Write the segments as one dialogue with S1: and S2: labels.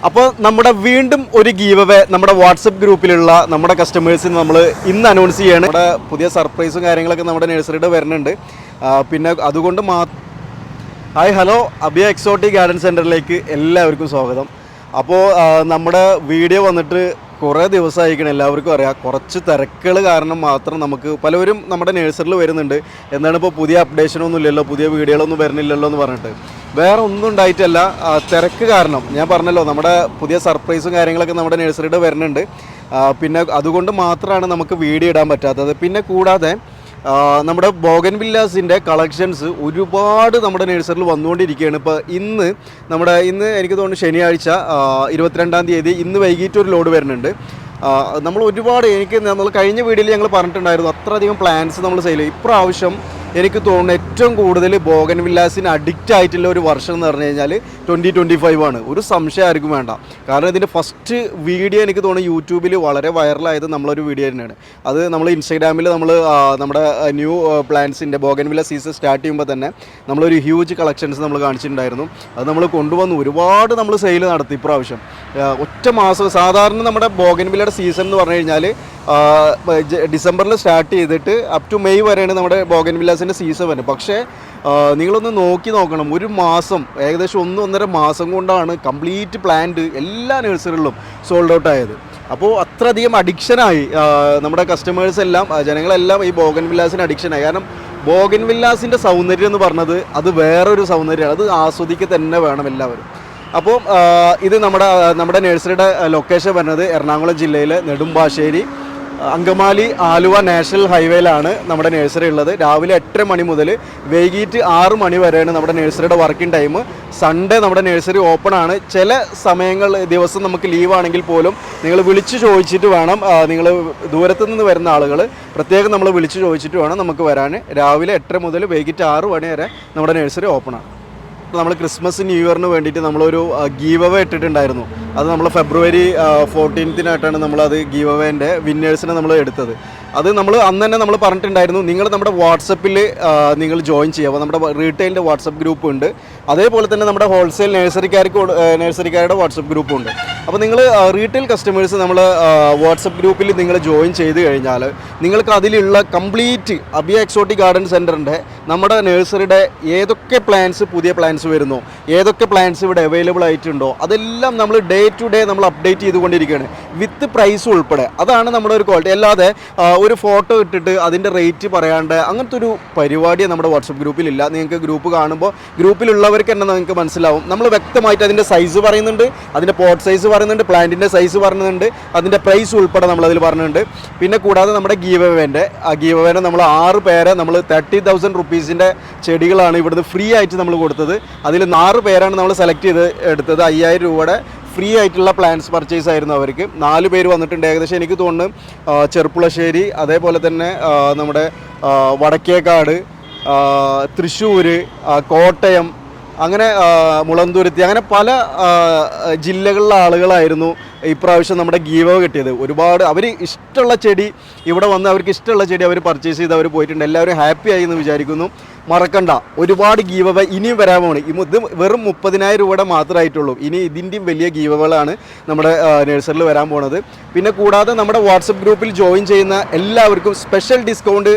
S1: അപ്പോൾ നമ്മുടെ വീണ്ടും ഒരു ഗീവ് അവേ നമ്മുടെ വാട്സപ്പ് ഗ്രൂപ്പിലുള്ള നമ്മുടെ കസ്റ്റമേഴ്സിന് നമ്മൾ ഇന്ന് അനൗൺസ് ചെയ്യാണ്. നമ്മുടെ പുതിയ സർപ്രൈസും കാര്യങ്ങളൊക്കെ നമ്മുടെ നഴ്സറിയുടെ വരുന്നുണ്ട്. പിന്നെ അതുകൊണ്ട് ഹായ് ഹലോ, അബിയ എക്സോട്ടിക് ഗാർഡൻ സെൻറ്ററിലേക്ക് എല്ലാവർക്കും സ്വാഗതം. അപ്പോൾ നമ്മുടെ വീഡിയോ വന്നിട്ട് കുറേ ദിവസമായിരിക്കണം, എല്ലാവർക്കും അറിയാം. കുറച്ച് തിരക്കുകൾ കാരണം മാത്രം നമുക്ക് പലവരും നമ്മുടെ നഴ്സറിയിൽ വരുന്നുണ്ട്. എന്താണ് ഇപ്പോൾ പുതിയ അപ്ഡേഷനൊന്നും ഇല്ലല്ലോ, പുതിയ വീഡിയോകളൊന്നും വരുന്നില്ലല്ലോ എന്ന് പറഞ്ഞിട്ട്. വേറെ ഒന്നും ഉണ്ടായിട്ടല്ല, തിരക്ക് കാരണം. ഞാൻ പറഞ്ഞല്ലോ, നമ്മുടെ പുതിയ സർപ്രൈസും കാര്യങ്ങളൊക്കെ നമ്മുടെ നഴ്സറിയുടെ വരുന്നുണ്ട്. പിന്നെ അതുകൊണ്ട് മാത്രമാണ് നമുക്ക് വീഡിയോ ഇടാൻ പറ്റാത്തത്. പിന്നെ കൂടാതെ നമ്മുടെ ബോഗൻവില്ലാസിൻ്റെ കളക്ഷൻസ് ഒരുപാട് നമ്മുടെ നഴ്സറിയിൽ വന്നുകൊണ്ടിരിക്കുകയാണ്. ഇപ്പോൾ ഇന്ന് എനിക്ക് തോന്നുന്നു ശനിയാഴ്ച 22-ാം തീയതി ഇന്ന് വൈകിട്ട് ഒരു ലോഡ് വരുന്നുണ്ട്. നമ്മൾ കഴിഞ്ഞ വീഡിയോയിൽ ഞങ്ങൾ പറഞ്ഞിട്ടുണ്ടായിരുന്നു, അത്രയധികം പ്ലാന്റ്സ് നമ്മൾ സെയിൽ ചെയ്യും. ഇപ്രാവശ്യം എനിക്ക് തോന്നുന്നു ഏറ്റവും കൂടുതൽ ബോഗൻവില്ലാസിന് അഡിക്റ്റ് ആയിട്ടുള്ള ഒരു വർഷം എന്ന് പറഞ്ഞു കഴിഞ്ഞാൽ 2025 ആണ്. ഒരു സംശയം ആർക്കും വേണ്ട. കാരണം ഇതിൻ്റെ ഫസ്റ്റ് വീഡിയോ എനിക്ക് തോന്നുന്നു യൂട്യൂബിൽ വളരെ വൈറലായത് നമ്മളൊരു വീഡിയോ തന്നെയാണ്. അത് നമ്മൾ ഇൻസ്റ്റാഗ്രാമിൽ നമ്മുടെ ന്യൂ പ്ലാന്റ്സിൻ്റെ ബോഗൻവില്ല സീസൺ സ്റ്റാർട്ട് ചെയ്യുമ്പോൾ തന്നെ നമ്മളൊരു ഹ്യൂജ് കളക്ഷൻസ് നമ്മൾ കാണിച്ചിട്ടുണ്ടായിരുന്നു. അത് നമ്മൾ കൊണ്ടുവന്നു ഒരുപാട് നമ്മൾ സെയിൽ നടത്തി ഇപ്രാവശ്യം. ഒറ്റ മാസം സാധാരണ നമ്മുടെ ബോഗൻവില്ലയുടെ സീസൺ എന്ന് പറഞ്ഞു കഴിഞ്ഞാൽ ഡിസംബറിൽ സ്റ്റാർട്ട് ചെയ്തിട്ട് അപ് ടു മെയ് വരെയാണ് നമ്മുടെ ബോഗൻവില്ലാസിൻ്റെ സീസൺ വരുന്നത്. പക്ഷേ നിങ്ങളൊന്ന് നോക്കണം, ഒരു മാസം ഏകദേശം 1-1.5 മാസം കൊണ്ടാണ് കംപ്ലീറ്റ് പ്ലാന്റ് എല്ലാ നഴ്സറികളിലും സോൾഡ് ഔട്ട് ആയത്. അപ്പോൾ അത്രയധികം അഡിക്ഷനായി നമ്മുടെ കസ്റ്റമേഴ്സ് എല്ലാം, ജനങ്ങളെല്ലാം ഈ ബോഗൻവില്ലാസിന് അഡിക്ഷനായി. കാരണം ബോഗൻവില്ലാസിൻ്റെ സൗന്ദര്യം എന്ന് പറഞ്ഞത് അത് വേറൊരു സൗന്ദര്യമാണ്, അത് ആസ്വദിക്കുക തന്നെ വേണം എല്ലാവരും. അപ്പോൾ ഇത് നമ്മുടെ നഴ്സറിയുടെ ലൊക്കേഷൻ വരുന്നത് എറണാകുളം ജില്ലയിലെ നെടുമ്പാശ്ശേരി അങ്കമാലി ആലുവ നാഷണൽ ഹൈവേയിലാണ് നമ്മുടെ നഴ്സറി ഉള്ളത്. രാവിലെ 8 മണി മുതൽ വൈകിട്ട് 6 മണി വരെയാണ് നമ്മുടെ നഴ്സറിയുടെ വർക്കിംഗ് ടൈം. സൺഡേ നമ്മുടെ നഴ്സറി ഓപ്പൺ ആണ്. ചില ദിവസം നമുക്ക് ലീവാണെങ്കിൽ പോലും നിങ്ങൾ വിളിച്ച് ചോദിച്ചിട്ട് വേണം, നിങ്ങൾ ദൂരത്തു നിന്ന് വരുന്ന ആളുകൾ പ്രത്യേകം നമ്മൾ വിളിച്ച് ചോദിച്ചിട്ട് വേണം നമുക്ക് വരാൻ. രാവിലെ 8 മുതൽ വൈകിട്ട് 6 മണി വരെ നമ്മുടെ നഴ്സറി ഓപ്പൺ ആണ്. നമ്മൾ ക്രിസ്മസ് ന്യൂ ഇയറിന് വേണ്ടിയിട്ട് നമ്മളൊരു ഗീവ് അവേ ഇട്ടിട്ടുണ്ടായിരുന്നു. അത് നമ്മൾ ഫെബ്രുവരി 14-നായിട്ടാണ് നമ്മളത് ഗീവ് അവേൻ്റെ വിന്നേഴ്സിനെ നമ്മൾ എടുത്തത്. അത് നമ്മൾ അന്ന് തന്നെ നമ്മൾ പറഞ്ഞിട്ടുണ്ടായിരുന്നു, നിങ്ങൾ നമ്മുടെ വാട്സപ്പിൽ നിങ്ങൾ ജോയിൻ ചെയ്യുക. അപ്പോൾ നമ്മുടെ റീറ്റെയിലിൻ്റെ വാട്സപ്പ് ഗ്രൂപ്പ് ഉണ്ട്, അതേപോലെ തന്നെ നമ്മുടെ ഹോൾസെയിൽ നഴ്സറിക്കാരുടെ വാട്സപ്പ് ഗ്രൂപ്പും ഉണ്ട്. അപ്പോൾ നിങ്ങൾ റീറ്റെയിൽ കസ്റ്റമേഴ്സ് നമ്മൾ വാട്സപ്പ് ഗ്രൂപ്പിൽ നിങ്ങൾ ജോയിൻ ചെയ്ത് കഴിഞ്ഞാൽ നിങ്ങൾക്ക് അതിലുള്ള കംപ്ലീറ്റ് അബിയ എക്സോട്ടിക് ഗാർഡൻ സെൻറ്ററിൻ്റെ നമ്മുടെ നഴ്സറിയുടെ ഏതൊക്കെ പുതിയ പ്ലാന്റ്സ് വരുന്നോ, ഏതൊക്കെ പ്ലാന്റ്സ് ഇവിടെ അവൈലബിൾ ആയിട്ടുണ്ടോ, അതെല്ലാം നമ്മൾ ഡേ ടു ഡേ നമ്മൾ അപ്ഡേറ്റ് ചെയ്തുകൊണ്ടിരിക്കുകയാണ്, വിത്ത് പ്രൈസ് ഉൾപ്പെടെ. അതാണ് നമ്മുടെ ഒരു ക്വാളിറ്റി. അല്ലാതെ ഒരു ഫോട്ടോ ഇട്ടിട്ട് അതിൻ്റെ റേറ്റ് പറയാണ്ട് അങ്ങനത്തെ ഒരു പരിപാടി നമ്മുടെ വാട്സപ്പ് ഗ്രൂപ്പിലില്ല. നിങ്ങൾക്ക് ഗ്രൂപ്പ് കാണുമ്പോൾ ഗ്രൂപ്പിലുള്ളവർക്ക് തന്നെ നിങ്ങൾക്ക് മനസ്സിലാവും. നമ്മൾ വ്യക്തമായിട്ട് അതിൻ്റെ സൈസ് പറയുന്നുണ്ട്, അതിൻ്റെ പോട്ട് സൈസ് പറയുന്നുണ്ട്, പ്ലാന്റിൻ്റെ സൈസ് പറയുന്നുണ്ട്, അതിൻ്റെ പ്രൈസ് ഉൾപ്പെടെ നമ്മളതിൽ പറയുന്നുണ്ട്. പിന്നെ കൂടാതെ നമ്മുടെ ഗീവ് അവേൻ്റെ നമ്മൾ 6 പേരെ നമ്മൾ 30,000 റുപ്പീസിൻ്റെ ചെടികളാണ് ഇവിടുന്ന് ഫ്രീ ആയിട്ട് നമ്മൾ കൊടുത്തത്. അതിൽ 6 പേരാണ് നമ്മൾ സെലക്ട് ചെയ്ത് എടുത്തത്. 5000 രൂപയുടെ ഫ്രീ ആയിട്ടുള്ള പ്ലാന്റ്സ് പർച്ചേസ് ആയിരുന്നു അവർക്ക്. 4 പേര് വന്നിട്ടുണ്ട്. ഏകദേശം എനിക്ക് തോന്നുന്നു ചെർപ്പുളശ്ശേരി, അതേപോലെ തന്നെ നമ്മുടെ വടക്കേക്കാട്, തൃശ്ശൂർ, കോട്ടയം, അങ്ങനെ മുളന്തുരുത്തി, അങ്ങനെ പല ജില്ലകളിലെ ആളുകളായിരുന്നു ഇപ്രാവശ്യം നമ്മുടെ ഗീവ് അവേ കിട്ടിയത്. ഒരുപാട് അവർ ഇഷ്ടമുള്ള ചെടി ഇവിടെ വന്ന് അവർക്ക് ഇഷ്ടമുള്ള ചെടി അവർ പർച്ചേസ് ചെയ്ത് അവർ പോയിട്ടുണ്ട്. എല്ലാവരും ഹാപ്പി ആയി എന്ന് വിചാരിക്കുന്നു. മറക്കണ്ട, ഒരുപാട് ഗീവ് അവേ ഇനിയും വരാൻ പോകണം. ഇത് വെറും 30,000 രൂപയുടെ മാത്രമായിട്ടുള്ളൂ. ഇനി ഇതിൻ്റെയും വലിയ ഗീവ് അവേകളാണ് നമ്മുടെ നഴ്സറിയിൽ വരാൻ പോണത്. പിന്നെ കൂടാതെ നമ്മുടെ വാട്സപ്പ് ഗ്രൂപ്പിൽ ജോയിൻ ചെയ്യുന്ന എല്ലാവർക്കും സ്പെഷ്യൽ ഡിസ്കൗണ്ട്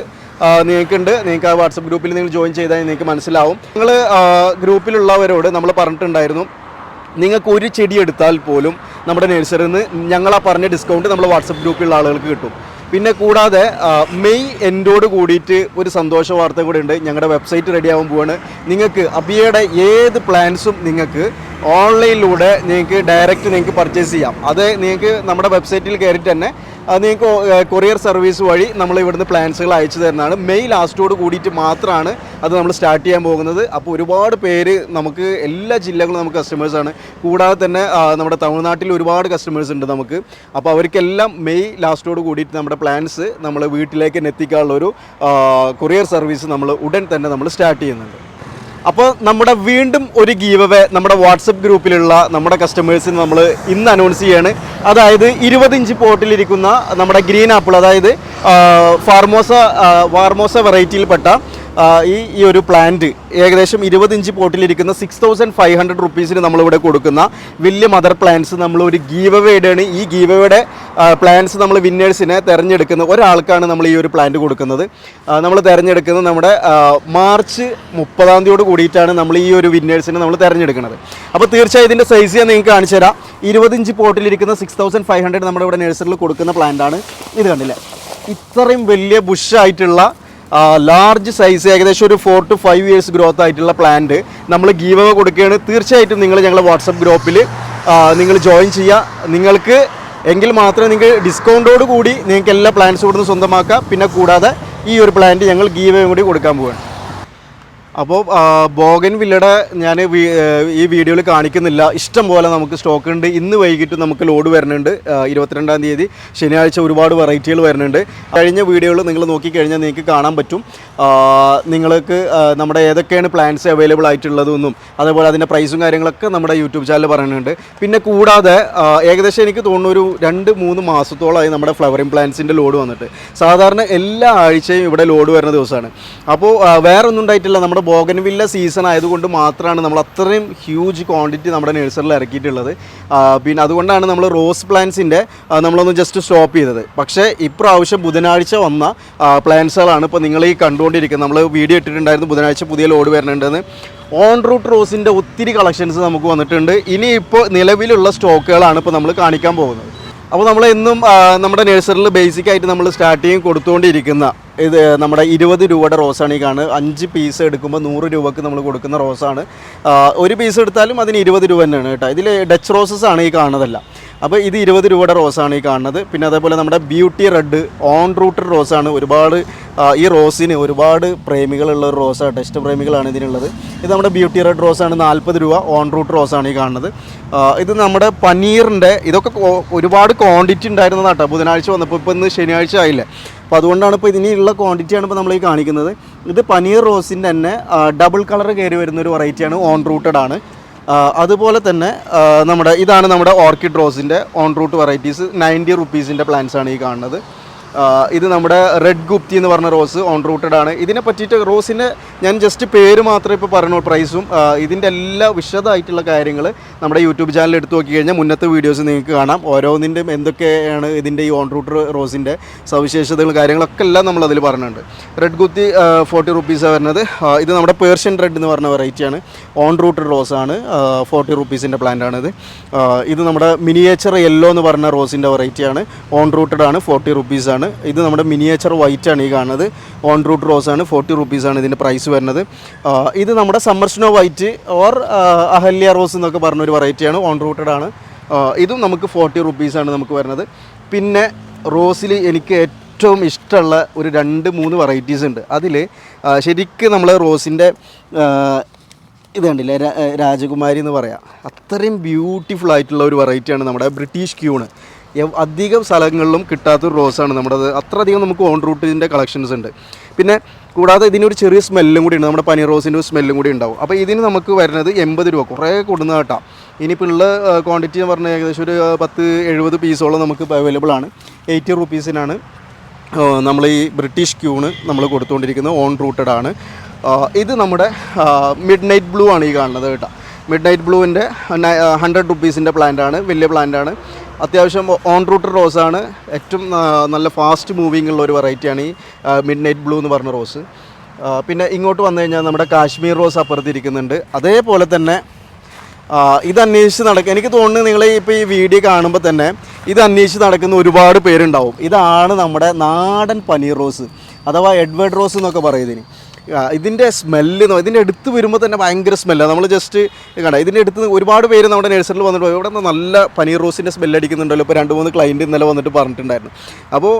S1: നിങ്ങൾക്ക് ആ വാട്സപ്പ് ഗ്രൂപ്പിൽ നിങ്ങൾ ജോയിൻ ചെയ്താൽ നിങ്ങൾക്ക് മനസ്സിലാവും. നിങ്ങൾ ഗ്രൂപ്പിലുള്ളവരോട് നമ്മൾ പറഞ്ഞിട്ടുണ്ടായിരുന്നു, നിങ്ങൾക്ക് ഒരു ചെടി എടുത്താൽ പോലും നമ്മുടെ നഴ്സറിയിൽ നിന്ന് ഞങ്ങൾ പറഞ്ഞ ഡിസ്കൗണ്ട് നമ്മൾ വാട്സപ്പ് ഗ്രൂപ്പിലുള്ള ആളുകൾക്ക് കിട്ടും. പിന്നെ കൂടാതെ മെയ് എൻഡോട് കൂടിയിട്ട് ഒരു സന്തോഷ വാർത്ത കൂടെ ഉണ്ട്. ഞങ്ങളുടെ വെബ്സൈറ്റ് റെഡി ആവാൻ പോവാണ്. നിങ്ങൾക്ക് അബിയയുടെ ഏത് പ്ലാൻസും നിങ്ങൾക്ക് ഓൺലൈനിലൂടെ നിങ്ങൾക്ക് പർച്ചേസ് ചെയ്യാം. അത് നിങ്ങൾക്ക് നമ്മുടെ വെബ്സൈറ്റിൽ കയറിയിട്ട് തന്നെ നിങ്ങൾക്ക് കൊറിയർ സർവീസ് വഴി നമ്മൾ ഇവിടുന്ന് പ്ലാൻസുകൾ അയച്ചു തരുന്നതാണ്. മെയ് ലാസ്റ്റോട് കൂടിയിട്ട് മാത്രമാണ് അത് നമ്മൾ സ്റ്റാർട്ട് ചെയ്യാൻ പോകുന്നത്. അപ്പോൾ ഒരുപാട് പേര്, നമുക്ക് എല്ലാ ജില്ലകളും നമുക്ക് കസ്റ്റമേഴ്സാണ്. കൂടാതെ തന്നെ നമ്മുടെ തമിഴ്നാട്ടിൽ ഒരുപാട് കസ്റ്റമേഴ്സ് ഉണ്ട് നമുക്ക്. അപ്പോൾ അവർക്കെല്ലാം മെയ് ലാസ്റ്റോട് കൂടിയിട്ട് നമ്മുടെ പ്ലാൻസ് നമ്മൾ വീട്ടിലേക്ക് എത്തിക്കാനുള്ളൊരു കൊറിയർ സർവീസ് നമ്മൾ ഉടൻ തന്നെ നമ്മൾ സ്റ്റാർട്ട് ചെയ്യുന്നുണ്ട്. അപ്പോൾ നമ്മുടെ വീണ്ടും ഒരു ഗീവ് അവേ നമ്മുടെ വാട്സപ്പ് ഗ്രൂപ്പിലുള്ള നമ്മുടെ കസ്റ്റമേഴ്സിന് നമ്മൾ ഇന്ന് അനൗൺസ് ചെയ്യാണ്. അതായത് 20 ഇഞ്ച് പോട്ടിലിരിക്കുന്ന നമ്മുടെ ഗ്രീൻ ആപ്പിൾ, അതായത് ഫാർമോസ വെറൈറ്റിയിൽപ്പെട്ട ഈ ഒരു പ്ലാന്റ് ഏകദേശം 20 ഇഞ്ച് പോട്ടിലിരിക്കുന്ന 6500 റുപ്പീസിന് നമ്മളിവിടെ കൊടുക്കുന്ന വലിയ മദർ പ്ലാന്റ്സ് നമ്മൾ ഒരു ഗീവ് അവേയാണ്. ഈ ഗീവ് അവേയുടെ പ്ലാന്റ്സ് നമ്മൾ വിന്നേഴ്സിനെ തിരഞ്ഞെടുക്കുന്ന ഒരാൾക്കാണ് നമ്മൾ ഈ ഒരു പ്ലാന്റ് കൊടുക്കുന്നത്. നമ്മൾ തിരഞ്ഞെടുക്കുന്നത് നമ്മുടെ മാർച്ച് 30 കൂടിയിട്ടാണ് നമ്മൾ ഈ ഒരു വിന്നേഴ്സിനെ നമ്മൾ തിരഞ്ഞെടുക്കുന്നത്. അപ്പോൾ തീർച്ചയായും ഇതിൻ്റെ സൈസ് ഞാൻ നിങ്ങൾക്ക് കാണിച്ചു തരാം. 20 ഇഞ്ച് പോട്ടിലിരിക്കുന്ന 6500 നമ്മുടെ ഇവിടെ നഴ്സറിയിൽ കൊടുക്കുന്ന പ്ലാന്റാണ്. ഇത് കണ്ടില്ലേ, ഇത്രയും വലിയ ബുഷായിട്ടുള്ള ലാർജ് സൈസ് ഏകദേശം ഒരു 4 to 5 ഇയേഴ്സ് ഗ്രോത്ത് ആയിട്ടുള്ള പ്ലാന്റ് നമ്മൾ ഗീവ് അവേ കൊടുക്കുകയാണ്. തീർച്ചയായിട്ടും നിങ്ങൾ ഞങ്ങളുടെ വാട്സപ്പ് ഗ്രൂപ്പിൽ നിങ്ങൾ ജോയിൻ ചെയ്യുക. നിങ്ങൾക്ക് എങ്കിൽ മാത്രമേ നിങ്ങൾക്ക് ഡിസ്കൗണ്ടോട് കൂടി നിങ്ങൾക്ക് എല്ലാ പ്ലാന്റ്സും ഇവിടുന്ന് സ്വന്തമാക്കാം. പിന്നെ കൂടാതെ ഈ ഒരു പ്ലാന്റ് ഞങ്ങൾ ഗീവ് അവേ കൂടി കൊടുക്കാൻ പോവുകയാണ്. അപ്പോൾ ബോഗൻവില്ലയുടെ ഞാൻ ഈ വീഡിയോയിൽ കാണിക്കുന്നില്ല, ഇഷ്ടം പോലെ നമുക്ക് സ്റ്റോക്ക് ഉണ്ട്. ഇന്ന് വൈകിട്ട് നമുക്ക് ലോഡ് വരുന്നുണ്ട്. 22-ാം തീയതി ശനിയാഴ്ച ഒരുപാട് വെറൈറ്റികൾ വരുന്നുണ്ട്. കഴിഞ്ഞ വീഡിയോയിൽ നിങ്ങൾ നോക്കിക്കഴിഞ്ഞാൽ നിങ്ങൾക്ക് കാണാൻ പറ്റും നിങ്ങൾക്ക് നമ്മുടെ ഏതൊക്കെയാണ് പ്ലാന്റ്സ് അവൈലബിൾ ആയിട്ടുള്ളതെന്നും അതേപോലെ അതിൻ്റെ പ്രൈസും കാര്യങ്ങളൊക്കെ നമ്മുടെ യൂട്യൂബ് ചാനൽ പറയുന്നുണ്ട്. പിന്നെ കൂടാതെ ഏകദേശം എനിക്ക് തോന്നുന്നു ഒരു 2-3 മാസത്തോളമായി നമ്മുടെ ഫ്ലവറിങ് പ്ലാന്റ്സിൻ്റെ ലോഡ് വന്നിട്ട്. സാധാരണ എല്ലാ ആഴ്ചയും ഇവിടെ ലോഡ് വരുന്ന ദിവസമാണ്. അപ്പോൾ വേറെ ഒന്നും ഉണ്ടായിട്ടില്ല, നമ്മുടെ ബോഗൻവില്ല സീസൺ ആയതുകൊണ്ട് മാത്രമാണ് നമ്മൾ അത്രയും ഹ്യൂജ് ക്വാണ്ടിറ്റി നമ്മുടെ നഴ്സറിൽ ഇറക്കിയിട്ടുള്ളത്. പിന്നെ അതുകൊണ്ടാണ് നമ്മൾ റോസ് പ്ലാന്റ്സിൻ്റെ നമ്മളൊന്ന് ജസ്റ്റ് സ്റ്റോപ്പ് ചെയ്തത്. പക്ഷേ ഇപ്രാവശ്യം ബുധനാഴ്ച വന്ന പ്ലാന്റ്സുകളാണ് ഇപ്പോൾ നിങ്ങൾ ഈ കണ്ടുകൊണ്ടിരിക്കുന്നത്. നമ്മൾ വീഡിയോ ഇട്ടിട്ടുണ്ടായിരുന്നു ബുധനാഴ്ച പുതിയ ലോഡ് വരുന്നുണ്ടെന്ന്. ഓൺ റൂട്ട് റോസിൻ്റെ ഒത്തിരി കളക്ഷൻസ് നമുക്ക് വന്നിട്ടുണ്ട്. ഇനിയിപ്പോൾ നിലവിലുള്ള സ്റ്റോക്കുകളാണ് ഇപ്പോൾ നമ്മൾ കാണിക്കാൻ പോകുന്നത്. അപ്പോൾ നമ്മൾ എന്നും നമ്മുടെ നഴ്സറിയിൽ ബേസിക്കായിട്ട് നമ്മൾ സ്റ്റാർട്ടിങ് കൊടുത്തുകൊണ്ടിരിക്കുന്ന ഇത് നമ്മുടെ 20 രൂപയുടെ റോസാണ് ഈ കാണുന്നത്. 5 പീസ് എടുക്കുമ്പോൾ 100 രൂപക്ക് നമ്മൾ കൊടുക്കുന്ന റോസാണ്. ഒരു പീസ് എടുത്താലും അതിന് 20 രൂപ തന്നെയാണ് കേട്ടോ. ഇതിൽ ഡച്ച് റോസസ് ആണ് ഈ കാണുന്നതല്ല. അപ്പോൾ ഇത് 20 രൂപയുടെ റോസാണ് ഈ കാണുന്നത്. പിന്നെ അതേപോലെ നമ്മുടെ ബ്യൂട്ടി റെഡ് ഓൺ റൂട്ടഡ് റോസാണ്. ഒരുപാട് ഈ റോസിന് ഒരുപാട് പ്രേമികളുള്ള ഒരു റോസാണ്, ടെസ്റ്റ് പ്രേമികളാണ് ഇതിനുള്ളത്. ഇത് നമ്മുടെ ബ്യൂട്ടി റെഡ് റോസാണ്. 40 രൂപ ഓൺ റൂട്ട് റോസാണ് ഈ കാണുന്നത്. ഇത് നമ്മുടെ പനീറിൻ്റെ ഇതൊക്കെ ഒരുപാട് ക്വാണ്ടിറ്റി ഉണ്ടായിരുന്നതാണ് കേട്ടോ ബുധനാഴ്ച വന്നപ്പോൾ. ഇപ്പോൾ ഇന്ന് ശനിയാഴ്ച ആയില്ലേ, അപ്പോൾ അതുകൊണ്ടാണ് ഇപ്പോൾ ഇതിനുള്ള ക്വാണ്ടിറ്റിയാണ് ഇപ്പോൾ നമ്മൾ ഈ കാണിക്കുന്നത്. ഇത് പനീർ റോസിൻ്റെ തന്നെ ഡബിൾ കളർ കയറി വരുന്നൊരു വെറൈറ്റിയാണ്, ഓൺ റൂട്ടഡ് ആണ്. അതുപോലെ തന്നെ ഇതാണ് നമ്മുടെ ഓർക്കിഡ് റോസിൻ്റെ ഓൺ റൂട്ട് വെറൈറ്റീസ്. 90 റുപ്പീസിൻ്റെ പ്ലാന്റ്സ് ആണ് ഈ കാണുന്നത്. ഇത് നമ്മുടെ റെഡ് ഗുപ്തി എന്ന് പറഞ്ഞ റോസ് ഓൺ റൂട്ടഡ് ആണ്. ഇതിനെ പറ്റിയിട്ട് റോസിൻ്റെ ഞാൻ ജസ്റ്റ് പേര് മാത്രമേ ഇപ്പോൾ പറഞ്ഞു, പ്രൈസും ഇതിൻ്റെ എല്ലാ വിശദമായിട്ടുള്ള കാര്യങ്ങൾ നമ്മുടെ യൂട്യൂബ് ചാനൽ എടുത്ത് നോക്കി കഴിഞ്ഞാൽ മുന്നത്തെ വീഡിയോസ് നിങ്ങൾക്ക് കാണാം. ഓരോന്നിൻ്റെയും എന്തൊക്കെയാണ് ഇതിൻ്റെ ഈ ഓൺ റൂട്ട് റോസിൻ്റെ സവിശേഷതകളും കാര്യങ്ങളൊക്കെ എല്ലാം നമ്മളതിൽ പറഞ്ഞിട്ടുണ്ട്. റെഡ് ഗുപ്തി 40 റുപ്പീസാണ് വരുന്നത്. ഇത് നമ്മുടെ പേർഷ്യൻ റെഡ് എന്ന് പറഞ്ഞ വെറൈറ്റിയാണ്, ഓൺ റൂട്ടഡ് റോസാണ്. 40 റുപ്പീസിൻ്റെ പ്ലാന്റാണിത്. ഇത് നമ്മുടെ മിനിയേച്ചർ യെല്ലോ എന്ന് പറഞ്ഞ റോസിൻ്റെ വെറൈറ്റിയാണ്, ഓൺ റൂട്ടഡ് ആണ്, 40 റുപ്പീസാണ്. ഇത് നമ്മുടെ മിനിയേച്ചർ വൈറ്റ് ആണ് ഈ കാണുന്നത്, ഓൺ റൂട്ട് റോസ് ആണ്, 40 റുപ്പീസാണ് ഇതിൻ്റെ പ്രൈസ് വരുന്നത്. ഇത് നമ്മുടെ summer snow white or Ahalya rose എന്നൊക്കെ പറഞ്ഞൊരു വെറൈറ്റിയാണ്, ഓൺ റൂട്ടഡ് ആണ്. ഇതും നമുക്ക് 40 റുപ്പീസാണ് നമുക്ക് വരുന്നത്. പിന്നെ റോസിൽ എനിക്ക് ഏറ്റവും ഇഷ്ടമുള്ള ഒരു 2-3 വെറൈറ്റീസ് ഉണ്ട്. അതിൽ ശരിക്കും നമ്മൾ റോസിൻ്റെ ഇത് കണ്ടില്ലേ, രാജകുമാരി എന്ന് പറയാം, അത്രയും ബ്യൂട്ടിഫുൾ ആയിട്ടുള്ള ഒരു വെറൈറ്റിയാണ് നമ്മുടെ ബ്രിട്ടീഷ് ക്യൂണ്. അധികം സ്ഥലങ്ങളിലും കിട്ടാത്തൊരു റോസാണ് നമ്മുടേത്. അത്രയധികം നമുക്ക് ഓൺ റൂട്ടിൻ്റെ കളക്ഷൻസ് ഉണ്ട്. പിന്നെ കൂടാതെ ഇതിനൊരു ചെറിയ സ്മെല്ലും കൂടി ഉണ്ട്, നമ്മുടെ പനീർ റോസിൻ്റെ ഒരു സ്മെല്ലും കൂടി ഉണ്ടാവും. അപ്പോൾ ഇതിന് നമുക്ക് വരുന്നത് 80 രൂപ, കുറേ കൊടുക്കുന്ന കേട്ടോ. ഇനിയിപ്പോൾ ഉള്ള ക്വാണ്ടിറ്റി എന്ന് പറഞ്ഞാൽ ഏകദേശം ഒരു 10-70 പീസോളം നമുക്ക് അവൈലബിൾ ആണ്. 80 റുപ്പീസിനാണ് നമ്മൾ ഈ ബ്രിട്ടീഷ് ക്യൂണ് നമ്മൾ കൊടുത്തുകൊണ്ടിരിക്കുന്നത്, ഓൺ റൂട്ടഡ് ആണ്. ഇത് നമ്മുടെ മിഡ് നൈറ്റ് ബ്ലൂ ആണ് ഈ കാണുന്നത് കേട്ടോ. മിഡ് നൈറ്റ് ബ്ലൂവിൻ്റെ 100 റുപ്പീസിൻ്റെ പ്ലാന്റാണ്, വലിയ പ്ലാന്റാണ്. അത്യാവശ്യം ഓൺ റൂട്ടഡ് റോസാണ്. ഏറ്റവും നല്ല ഫാസ്റ്റ് മൂവിങ് ഉള്ള ഒരു വെറൈറ്റിയാണ് ഈ മിഡ് നൈറ്റ് ബ്ലൂ എന്ന് പറഞ്ഞ റോസ്. പിന്നെ ഇങ്ങോട്ട് വന്നു കഴിഞ്ഞാൽ നമ്മുടെ കാശ്മീർ റോസ് അപ്പുറത്തിരിക്കുന്നുണ്ട്. അതേപോലെ തന്നെ ഇത് അന്വേഷിച്ച് നടക്കുക, എനിക്ക് തോന്നുന്നു നിങ്ങൾ ഇപ്പോൾ ഈ വീഡിയോ കാണുമ്പോൾ തന്നെ ഇത് അന്വേഷിച്ച് നടക്കുന്ന ഒരുപാട് പേരുണ്ടാവും. ഇതാണ് നമ്മുടെ നാടൻ പനീർ റോസ് അഥവാ എഡ്വേർഡ് റോസ് എന്നൊക്കെ പറയുന്നതിന്. ഇതിൻ്റെ സ്മെല്ല് ഇതിൻ്റെ അടുത്ത് വരുമ്പോൾ തന്നെ ഭയങ്കര സ്മെല്ലാണ്. നമ്മൾ ജസ്റ്റ് കണ്ട ഇതിൻ്റെ അടുത്ത് ഒരുപാട് പേര് നമ്മുടെ നഴ്സറിയിൽ വന്നിട്ട് ഇവിടെ നിന്ന് നല്ല പനീർ റോസിൻ്റെ സ്മെല്ലടിക്കുന്നുണ്ടല്ലോ. ഇപ്പോൾ 2-3 ക്ലയൻറ്റ് ഇന്നലെ വന്നിട്ട് പറഞ്ഞിട്ടുണ്ടായിരുന്നു. അപ്പോൾ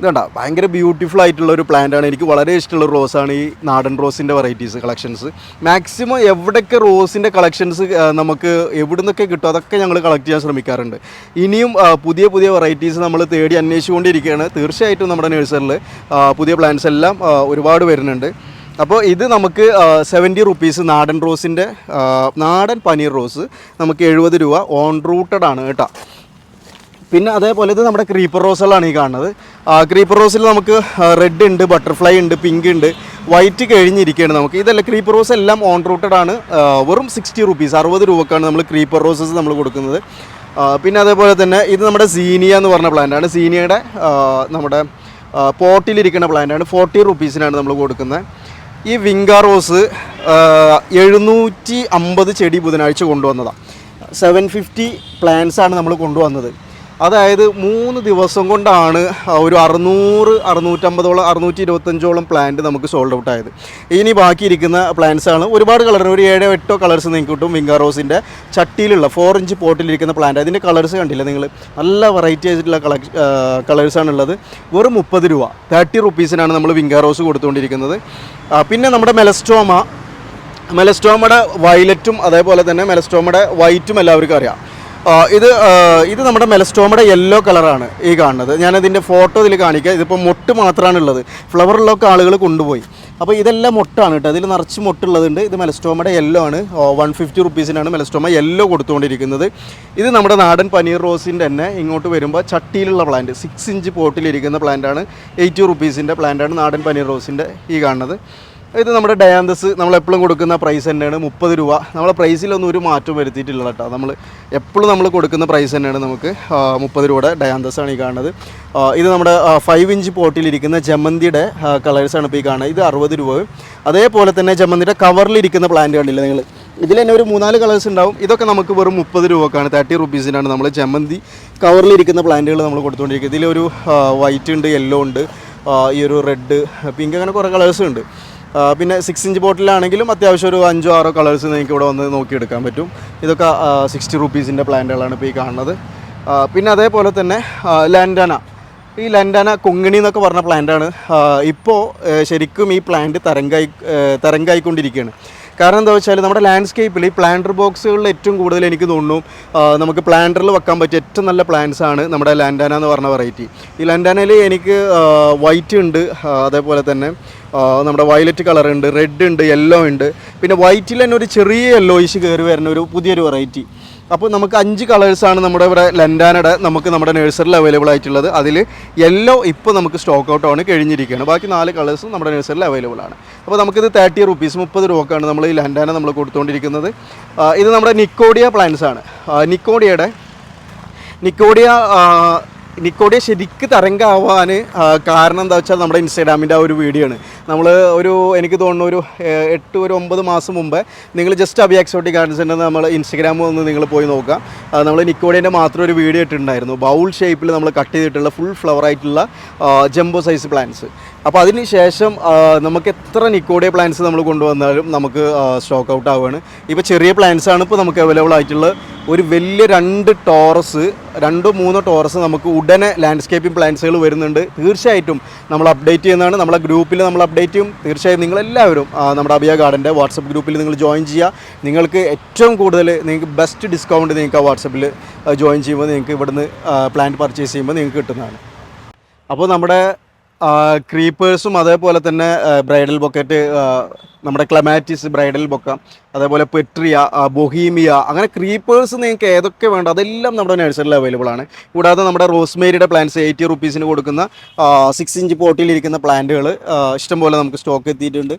S1: ഇതുണ്ട ഭയങ്കര ബ്യൂട്ടിഫുൾ ആയിട്ടുള്ള ഒരു പ്ലാന്റാണ്. എനിക്ക് വളരെ ഇഷ്ടമുള്ള റോസാണ് ഈ നാടൻ റോസിൻ്റെ വെറൈറ്റീസ് കളക്ഷൻസ്. മാക്സിമം എവിടെയൊക്കെ റോസിൻ്റെ കളക്ഷൻസ് നമുക്ക് എവിടെ നിന്നൊക്കെ കിട്ടും അതൊക്കെ ഞങ്ങൾ കളക്ട് ചെയ്യാൻ ശ്രമിക്കാറുണ്ട്. ഇനിയും പുതിയ പുതിയ വെറൈറ്റീസ് നമ്മൾ തേടി അന്വേഷിച്ചുകൊണ്ടിരിക്കുകയാണ്. തീർച്ചയായിട്ടും നമ്മുടെ നഴ്സറിൽ പുതിയ പ്ലാന്റ്സ് എല്ലാം ഒരുപാട് വരുന്നുണ്ട്. അപ്പോൾ ഇത് നമുക്ക് 70 റുപ്പീസ് നാടൻ റോസിൻ്റെ നാടൻ പനീർ റോസ് നമുക്ക് 70 രൂപ, ഓൺ റൂട്ടഡ് ആണ് കേട്ടോ. പിന്നെ അതേപോലെ ഇത് നമ്മുടെ ക്രീപ്പർ റോസുകളാണ് ഈ കാണുന്നത്. ക്രീപ്പർ റോസിൽ നമുക്ക് റെഡ് ഉണ്ട്, ബട്ടർഫ്ലൈ ഉണ്ട്, പിങ്ക് ഉണ്ട്, വൈറ്റ് കഴിഞ്ഞിരിക്കുകയാണ് നമുക്ക്. ഇതല്ല, ക്രീപ്പർ റോസ് എല്ലാം ഓൺ റൂട്ടഡ് ആണ്. വെറും 60 റുപ്പീസ്, 60 രൂപക്കാണ് നമ്മൾ ക്രീപ്പർ റോസസ് നമ്മൾ കൊടുക്കുന്നത്. പിന്നെ അതേപോലെ തന്നെ ഇത് നമ്മുടെ സീനിയ എന്ന് പറഞ്ഞ പ്ലാന്റാണ്. സീനിയയുടെ നമ്മുടെ പോട്ടിലിരിക്കുന്ന പ്ലാന്റാണ്. 40 റുപ്പീസിനാണ് നമ്മൾ കൊടുക്കുന്നത്. ഈ വിങ്ക റോസ് 750 ചെടി ബുധനാഴ്ച കൊണ്ടുവന്നതാണ്. 750 പ്ലാന്റ്സ് ആണ് നമ്മൾ കൊണ്ടുവന്നത്. അതായത് 3 ദിവസം കൊണ്ടാണ് ഒരു 600-650 625 പ്ലാന്റ് നമുക്ക് സോൾഡ് ഔട്ട് ആയത്. ഇനി ബാക്കിയിരിക്കുന്ന പ്ലാന്റ്സാണ് ഒരുപാട് കളർ, ഒരു 7-8 കളേഴ്സ് നിങ്ങൾക്ക് കിട്ടും. വിങ്ക റോസിൻ്റെ ചട്ടിയിലുള്ള 4 ഇഞ്ച് പോട്ടിലിരിക്കുന്ന പ്ലാന്റ്, അതിൻ്റെ കളേഴ്സ് കണ്ടില്ല നിങ്ങൾ, നല്ല വെറൈറ്റി ആയിട്ടുള്ള കളേഴ്സാണുള്ളത്. വെറും 30 രൂപ, 30 റുപ്പീസിനാണ് നമ്മൾ വിങ്ക റോസ് കൊടുത്തുകൊണ്ടിരിക്കുന്നത്. പിന്നെ നമ്മുടെ മെലസ്റ്റോമയുടെ വയലറ്റും അതേപോലെ തന്നെ മെലസ്റ്റോമയുടെ വൈറ്റും എല്ലാവർക്കും അറിയാം. ഇത് നമ്മുടെ മെലസ്റ്റോമയുടെ യെല്ലോ കളറാണ് ഈ കാണുന്നത്. ഞാനതിൻ്റെ ഫോട്ടോ ഇതിൽ കാണിക്കാം. ഇതിപ്പോൾ മൊട്ട് മാത്രമാണുള്ളത്, ഫ്ലവറിലൊക്കെ ആളുകൾ കൊണ്ടുപോയി. അപ്പോൾ ഇതെല്ലാം മൊട്ടാണ് കേട്ടോ, അതിൽ നിറച്ച് മൊട്ടുള്ളതുണ്ട്. ഇത് മെലസ്റ്റോമയുടെ യെല്ലോ ആണ്. 150 റുപ്പീസിനാണ് മെലസ്റ്റോമ യെല്ലോ കൊടുത്തുകൊണ്ടിരിക്കുന്നത്. ഇത് നമ്മുടെ നാടൻ പനീർ റോസിൻ്റെ തന്നെ ഇങ്ങോട്ട് വരുമ്പോൾ ചട്ടിയിലുള്ള പ്ലാന്റ്, 6 ഇഞ്ച് പോട്ടിലിരിക്കുന്ന പ്ലാന്റാണ്. 80 റുപ്പീസിൻ്റെ പ്ലാന്റാണ് നാടൻ പനീർ റോസിൻ്റെ ഈ കാണുന്നത്. ഇത് നമ്മുടെ ഡയാന്തസ് നമ്മളെപ്പോഴും കൊടുക്കുന്ന പ്രൈസ് തന്നെയാണ്, 30 രൂപ. നമ്മളെ പ്രൈസിലൊന്നും ഒരു മാറ്റം വരുത്തിയിട്ടില്ല കേട്ടോ. നമ്മൾ എപ്പോഴും നമ്മൾ കൊടുക്കുന്ന പ്രൈസ് തന്നെയാണ് നമുക്ക്. 30 രൂപയുടെ ഡയാന്തസ് ആണ് ഈ കാണുന്നത്. ഇത് നമ്മുടെ 5 ഇഞ്ച് പോട്ടിലിരിക്കുന്ന ജമന്തിയുടെ കളേഴ്സാണ് ഇപ്പോൾ ഈ കാണുന്നത്. ഇത് 60 രൂപയും. അതേപോലെ തന്നെ ജമന്തിയുടെ കവറിലിരിക്കുന്ന പ്ലാന്റ് കണ്ടില്ല നിങ്ങൾ, ഇതിൽ തന്നെ ഒരു 3-4 കളേഴ്സ് ഉണ്ടാവും. ഇതൊക്കെ നമുക്ക് വെറും 30 രൂപക്കാണ്, 30 റുപ്പീസിനാണ് നമ്മൾ ജമന്തി കവറിലിരിക്കുന്ന പ്ലാന്റുകൾ നമ്മൾ കൊടുത്തുകൊണ്ടിരിക്കുന്നത്. ഇതിലൊരു വൈറ്റ് ഉണ്ട്, യെല്ലോ ഉണ്ട്, ഈ ഒരു റെഡ്, പിങ്ക്, അങ്ങനെ കുറേ കളേഴ്സ് ഉണ്ട്. പിന്നെ 6 ഇഞ്ച് ബോട്ടിലാണെങ്കിലും അത്യാവശ്യം ഒരു 5-6 കളേഴ്സ് നിങ്ങൾക്ക് ഇവിടെ വന്ന് നോക്കിയെടുക്കാൻ പറ്റും. ഇതൊക്കെ 60 റുപ്പീസിൻ്റെ പ്ലാന്റുകളാണ് ഇപ്പോൾ ഈ കാണുന്നത്. പിന്നെ അതേപോലെ തന്നെ ഈ ലൻഡാന കൊങ്ങിണി എന്നൊക്കെ പറഞ്ഞ പ്ലാന്റാണ്. ഇപ്പോൾ ശരിക്കും ഈ പ്ലാന്റ് തരംഗായിക്കൊണ്ടിരിക്കുകയാണ്. കാരണം എന്താ വെച്ചാൽ നമ്മുടെ ലാൻഡ്സ്കേപ്പിൽ ഈ പ്ലാന്റർ ബോക്സുകളിൽ ഏറ്റവും കൂടുതൽ എനിക്ക് തോന്നുന്നു നമുക്ക് പ്ലാന്ററിൽ വെക്കാൻ പറ്റിയ ഏറ്റവും നല്ല പ്ലാന്റ്സ് ആണ് നമ്മുടെ ലാൻഡാന എന്ന് പറഞ്ഞ വെറൈറ്റി. ഈ ലാൻഡാനയിൽ എനിക്ക് വൈറ്റ് ഉണ്ട്, അതേപോലെ തന്നെ നമ്മുടെ വയലറ്റ് കളർ ഉണ്ട്, റെഡ് ഉണ്ട്, യെല്ലോ ഉണ്ട്. പിന്നെ വൈറ്റിൽ തന്നെ ഒരു ചെറിയ യെല്ലോയിഷ് കയറി വരുന്ന ഒരു പുതിയൊരു വെറൈറ്റി. അപ്പോൾ നമുക്ക് 5 കളേഴ്സാണ് നമ്മുടെ ഇവിടെ ലൻഡാനയുടെ നമുക്ക് നമ്മുടെ നഴ്സറിയിൽ അവൈലബിൾ ആയിട്ടുള്ളത്. അതിൽ യെല്ലോ ഇപ്പോൾ നമുക്ക് സ്റ്റോക്ക് ഔട്ട് ആണ് കഴിഞ്ഞിരിക്കുകയാണ്. ബാക്കി 4 കളേഴ്സും നമ്മുടെ നഴ്സറിയിൽ അവൈലബിൾ ആണ്. അപ്പോൾ നമുക്കിത് 30 റുപ്പീസ്, 30 രൂപക്കാണ് നമ്മൾ ഈ ലൻഡാന നമ്മൾ കൊടുത്തുകൊണ്ടിരിക്കുന്നത്. ഇത് നമ്മുടെ നിക്കോഡിയ പ്ലാന്റ്സ് ആണ്. നിക്കോഡിയ ശരിക്ക് തരംഗമാവാൻ കാരണം എന്താ വെച്ചാൽ നമ്മുടെ ഇൻസ്റ്റാഗ്രാമിൻ്റെ ആ ഒരു വീഡിയോ ആണ്. നമ്മൾ എനിക്ക് തോന്നുന്നു ഒരു 8-9 മാസം മുമ്പ് നിങ്ങൾ ജസ്റ്റ് അബി എക്സോട്ടിക് ഗാർഡൻസിൻ്റെ നമ്മൾ ഇൻസ്റ്റാഗ്രാമിൽ ഒന്ന് നിങ്ങൾ പോയി നോക്കാം. നമ്മൾ നിക്കോഡിയൻ്റെ മാത്രം ഒരു വീഡിയോ ഇട്ടിട്ടുണ്ടായിരുന്നു. ബൗൾ ഷേപ്പിൽ നമ്മൾ കട്ട് ചെയ്തിട്ടുള്ള ഫുൾ ഫ്ലവർ ആയിട്ടുള്ള ജംബോ സൈസ് പ്ലാന്റ്സ്. അപ്പോൾ അതിന് ശേഷം നമുക്ക് എത്ര നിക്കോഡിയ പ്ലാന്റ്സ് നമ്മൾ കൊണ്ടുവന്നാലും നമുക്ക് സ്റ്റോക്ക് ഔട്ട് ആവുകയാണ്. ഇപ്പോൾ ചെറിയ പ്ലാന്റ്സാണ് ഇപ്പോൾ നമുക്ക് അവൈലബിൾ ആയിട്ടുള്ളത്. ഒരു വലിയ 2 ടോറസ് 2-3 ടോറസ് നമുക്ക് ഉടനെ ലാൻഡ്സ്കേപ്പിംഗ് പ്ലാന്റ്സുകൾ വരുന്നുണ്ട്. തീർച്ചയായിട്ടും നമ്മൾ അപ്ഡേറ്റ് ചെയ്യുന്നതാണ്. നമ്മളെ ഗ്രൂപ്പിൽ നമ്മൾ അപ്ഡേറ്റ് ചെയ്യും. തീർച്ചയായും നിങ്ങളെല്ലാവരും നമ്മുടെ അബിയ ഗാർഡൻ്റെ വാട്സപ്പ് ഗ്രൂപ്പിൽ നിങ്ങൾ ജോയിൻ ചെയ്യുക. നിങ്ങൾക്ക് ഏറ്റവും കൂടുതൽ നിങ്ങൾക്ക് ബെസ്റ്റ് ഡിസ്കൗണ്ട് നിങ്ങൾക്ക് ആ വാട്സപ്പിൽ ജോയിൻ ചെയ്യുമ്പോൾ നിങ്ങൾക്ക് ഇവിടുന്ന് പ്ലാന്റ് പർച്ചേസ് ചെയ്യുമ്പോൾ നിങ്ങൾക്ക് കിട്ടുന്നതാണ്. അപ്പോൾ നമ്മുടെ ക്രീപ്പേഴ്സും അതേപോലെ തന്നെ ബ്രൈഡൽ ബൊക്കറ്റ്, നമ്മുടെ ക്ലമാറ്റിസ് ബ്രൈഡൽ ബൊക്ക, അതേപോലെ പെട്രിയ, ബൊഹീമിയ, അങ്ങനെ ക്രീപ്പേഴ്സ് നിങ്ങൾക്ക് ഏതൊക്കെ വേണ്ട അതെല്ലാം നമ്മുടെ നഴ്സറിയിൽ അവൈലബിൾ ആണ്. കൂടാതെ നമ്മുടെ റോസ്മേരിയുടെ പ്ലാന്റ്സ് 80 റുപ്പീസിന് കൊടുക്കുന്ന 6 ഇഞ്ച് പോട്ടിലിരിക്കുന്ന പ്ലാന്റുകൾ ഇഷ്ടംപോലെ നമുക്ക് സ്റ്റോക്ക് എത്തിയിട്ടുണ്ട്.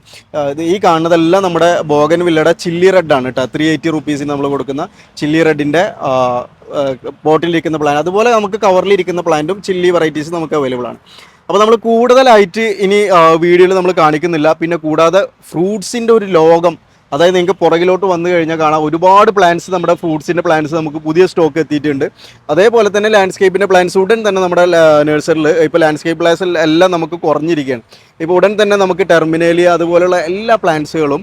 S1: ഈ കാണുന്നതെല്ലാം നമ്മുടെ ബോഗൻ വില്ലയുടെ ചില്ലി റെഡ് ആണ് കേട്ടോ. 380 റുപ്പീസിന് നമ്മൾ കൊടുക്കുന്ന ചില്ലി റെഡിൻ്റെ പോട്ടിലിരിക്കുന്ന പ്ലാന്റ്. അതുപോലെ നമുക്ക് കവറിലിരിക്കുന്ന പ്ലാന്റും ചില്ലി വെറൈറ്റീസ് നമുക്ക് അവൈലബിൾ ആണ്. അപ്പോൾ നമ്മൾ കൂടുതലായിട്ട് ഇനി വീഡിയോയിൽ നമ്മൾ കാണിക്കുന്നില്ല. പിന്നെ കൂടാതെ ഫ്രൂട്ട്സിൻ്റെ ഒരു ലോകം, അതായത് നിങ്ങൾക്ക് പുറകിലോട്ട് വന്നു കഴിഞ്ഞാൽ കാണാം ഒരുപാട് പ്ലാന്റ്സ്, നമ്മുടെ ഫ്രൂട്ട്സിൻ്റെ പ്ലാന്റ്സ് നമുക്ക് പുതിയ സ്റ്റോക്ക് എത്തിയിട്ടുണ്ട്. അതേപോലെ തന്നെ ലാൻഡ്സ്കേപ്പിൻ്റെ പ്ലാന്റ്സ് ഉടൻ തന്നെ നമ്മുടെ നഴ്സറിൽ ഇപ്പോൾ ലാൻഡ്സ്കേപ്പ് പ്ലാന്റ്സ് എല്ലാം നമുക്ക് കുറഞ്ഞിരിക്കുകയാണ്. ഇപ്പോൾ ഉടൻ തന്നെ നമുക്ക് ടെർമിനേലിയ അതുപോലെയുള്ള എല്ലാ പ്ലാന്റ്സുകളും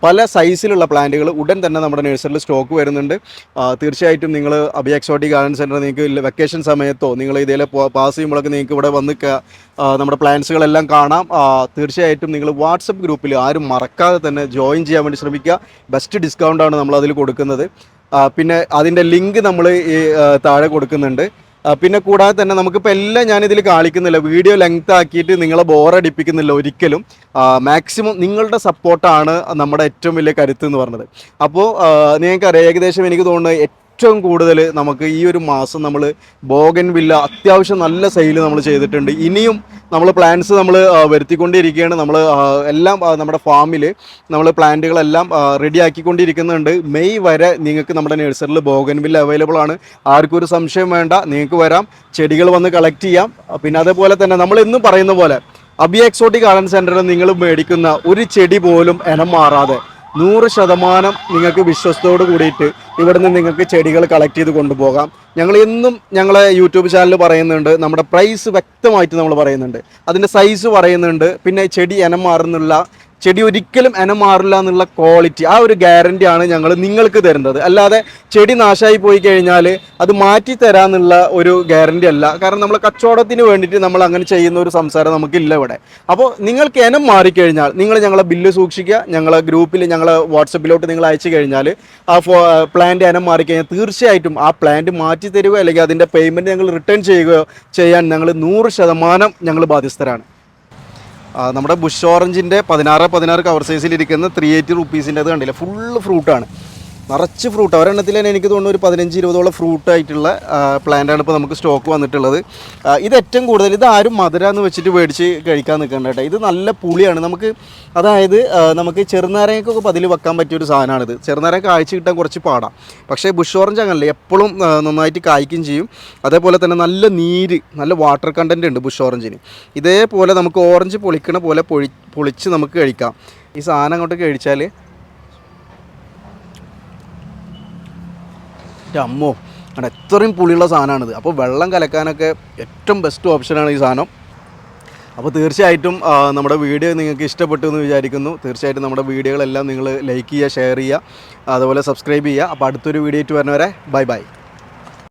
S1: പല സൈസിലുള്ള പ്ലാന്റുകൾ ഉടൻ തന്നെ നമ്മുടെ നഴ്സറിൽ സ്റ്റോക്ക് വരുന്നുണ്ട്. തീർച്ചയായിട്ടും നിങ്ങൾ അബി എക്സോട്ടിക് ഗാർഡൻ സെൻറ്റർ നിങ്ങൾക്ക് വെക്കേഷൻ സമയത്തോ നിങ്ങൾ ഇതേലെ പാസ് ചെയ്യുമ്പോഴൊക്കെ നിങ്ങൾക്ക് ഇവിടെ വന്ന് നമ്മുടെ പ്ലാന്റ്സുകളെല്ലാം കാണാം. തീർച്ചയായിട്ടും നിങ്ങൾ വാട്സപ്പ് ഗ്രൂപ്പിൽ ആരും മറക്കാതെ തന്നെ ജോയിൻ ചെയ്യാൻ വേണ്ടി ശ്രമിക്കുക. ബെസ്റ്റ് ഡിസ്കൗണ്ടാണ് നമ്മൾ അതിൽ കൊടുക്കുന്നത്. പിന്നെ അതിൻ്റെ ലിങ്ക് നമ്മൾ ഈ താഴെ കൊടുക്കുന്നുണ്ട്. പിന്നെ കൂടാതെ തന്നെ നമുക്കിപ്പോൾ എല്ലാം ഞാനിതിൽ കാണിക്കുന്നില്ല, വീഡിയോ ലെങ്ത് ആക്കിയിട്ട് നിങ്ങളെ ബോറടിപ്പിക്കുന്നില്ല ഒരിക്കലും. മാക്സിമം നിങ്ങളുടെ സപ്പോർട്ടാണ് നമ്മുടെ ഏറ്റവും വലിയ കരുത്ത് എന്ന് പറഞ്ഞത്. അപ്പോൾ നിങ്ങൾക്കറിയാം, ഏകദേശം എനിക്ക് തോന്നുന്നത് ഏറ്റവും കൂടുതൽ നമുക്ക് ഈ ഒരു മാസം നമ്മൾ ബോഗൻവില്ല അത്യാവശ്യം നല്ല സെയിൽ നമ്മൾ ചെയ്തിട്ടുണ്ട്. ഇനിയും നമ്മൾ പ്ലാന്റ്സ് നമ്മൾ വരുത്തിക്കൊണ്ടിരിക്കുകയാണ്. നമ്മൾ എല്ലാം നമ്മുടെ ഫാമിൽ നമ്മൾ പ്ലാന്റുകളെല്ലാം റെഡി ആക്കിക്കൊണ്ടിരിക്കുന്നുണ്ട്. മെയ് വരെ നിങ്ങൾക്ക് നമ്മുടെ നഴ്സറിയിൽ ബോഗൻവില്ല അവൈലബിൾ ആണ്. ആർക്കും ഒരു സംശയം വേണ്ട, നിങ്ങൾക്ക് വരാം, ചെടികൾ വന്ന് കളക്ട് ചെയ്യാം. പിന്നെ അതേപോലെ തന്നെ നമ്മൾ എന്നും പറയുന്ന പോലെ അബി എക്സോട്ടിക് ഗാർഡൻ സെൻറ്ററിൽ നിങ്ങൾ മേടിക്കുന്ന ഒരു ചെടി പോലും ഇനം മാറാതെ 100% നിങ്ങൾക്ക് വിശ്വസ്തയോട് കൂടിയിട്ട് ഇവിടുന്ന് നിങ്ങൾക്ക് ചെടികൾ കളക്ട് ചെയ്ത് കൊണ്ടുപോകാം. ഞങ്ങൾ എന്നും ഞങ്ങളെ യൂട്യൂബ് ചാനൽ പറയുന്നുണ്ട്, നമ്മുടെ പ്രൈസ് വ്യക്തമായിട്ട് നമ്മൾ പറയുന്നുണ്ട്, അതിൻ്റെ സൈസ് പറയുന്നുണ്ട്, പിന്നെ ചെടി ഇനം മാറുന്നുള്ള ചെടി ഒരിക്കലും ഇനം മാറില്ല എന്നുള്ള ക്വാളിറ്റി, ആ ഒരു ഗ്യാരണ്ടിയാണ് ഞങ്ങൾ നിങ്ങൾക്ക് തരുന്നത്. അല്ലാതെ ചെടി നാശമായി പോയി കഴിഞ്ഞാൽ അത് മാറ്റി തരാമെന്നുള്ള ഒരു ഗ്യാരണ്ടി അല്ല. കാരണം നമ്മൾ കച്ചവടത്തിന് വേണ്ടിയിട്ട് നമ്മൾ അങ്ങനെ ചെയ്യുന്ന ഒരു സംസാരം നമുക്കില്ല ഇവിടെ. അപ്പോൾ നിങ്ങൾക്ക് ഇനം മാറിക്കഴിഞ്ഞാൽ നിങ്ങൾ ഞങ്ങളെ ബില്ല് സൂക്ഷിക്കുക, ഞങ്ങളെ ഗ്രൂപ്പിൽ ഞങ്ങളെ വാട്സപ്പിലോട്ട് നിങ്ങൾ അയച്ചു കഴിഞ്ഞാൽ ആ പ്ലാന്റ് ഇനം മാറിക്കഴിഞ്ഞാൽ തീർച്ചയായിട്ടും ആ പ്ലാന്റ് മാറ്റി തരികയോ അല്ലെങ്കിൽ അതിൻ്റെ പേയ്മെൻറ്റ് ഞങ്ങൾ റിട്ടേൺ ചെയ്യുകയോ ചെയ്യാൻ ഞങ്ങൾ 100% ഞങ്ങൾ ബാധ്യസ്ഥരാണ്. നമ്മുടെ ബുഷ് ഓറഞ്ചിൻ്റെ 16 കവർ സൈസിലിരിക്കുന്ന 380 റുപ്പീസിൻ്റെ അത് കണ്ടില്ല, ഫുള്ള് ഫ്രൂട്ടാണ്, നിറച്ച് ഫ്രൂട്ട്. ഒരെണ്ണത്തിൽ തന്നെ എനിക്ക് തോന്നുന്നു ഒരു 15-20 ഫ്രൂട്ടായിട്ടുള്ള പ്ലാന്റാണ് ഇപ്പോൾ നമുക്ക് സ്റ്റോക്ക് വന്നിട്ടുള്ളത്. ഇത് ഏറ്റവും കൂടുതൽ ഇത് ആരും മധുര എന്ന് വെച്ചിട്ട് മേടിച്ച് കഴിക്കാൻ നിൽക്കണ്ട കേട്ടോ. ഇത് നല്ല പുളിയാണ്. നമുക്ക് അതായത് നമുക്ക് ചെറുനാരങ്ങൾക്കൊക്കെ പതിൽ വെക്കാൻ പറ്റിയൊരു സാധനമാണിത്. ചെറുനാരങ്ങ കായ്ച്ച് കിട്ടാൻ കുറച്ച് പാടാം. പക്ഷേ ബുഷ് ഓറഞ്ച് അങ്ങനല്ലേ, എപ്പോഴും നന്നായിട്ട് കായ്ക്കും ചെയ്യും. അതേപോലെ തന്നെ നല്ല നീര്, നല്ല വാട്ടർ കണ്ടൻറ്റ് ഉണ്ട് ബുഷ് ഓറഞ്ചിന്. ഇതേപോലെ നമുക്ക് ഓറഞ്ച് പൊളിക്കണ പോലെ പൊളിച്ച് നമുക്ക് കഴിക്കാം. ഈ സാധനം അങ്ങോട്ട് കഴിച്ചാൽ അമ്മോ അങ്ങനെ എത്രയും പുളിയുള്ള സാധനമാണിത്. അപ്പോൾ വെള്ളം കലക്കാനൊക്കെ ഏറ്റവും ബെസ്റ്റ് ഓപ്ഷനാണ് ഈ സാധനം. അപ്പോൾ തീർച്ചയായിട്ടും നമ്മുടെ വീഡിയോ നിങ്ങൾക്ക് ഇഷ്ടപ്പെട്ടു എന്ന് വിചാരിക്കുന്നു. തീർച്ചയായിട്ടും നമ്മുടെ വീഡിയോകളെല്ലാം നിങ്ങൾ ലൈക്ക് ചെയ്യുക, ഷെയർ ചെയ്യുക, അതുപോലെ സബ്സ്ക്രൈബ് ചെയ്യുക. അപ്പോൾ അടുത്തൊരു വീഡിയോ ആയിട്ട് വരുന്നവരെ ബൈ ബൈ.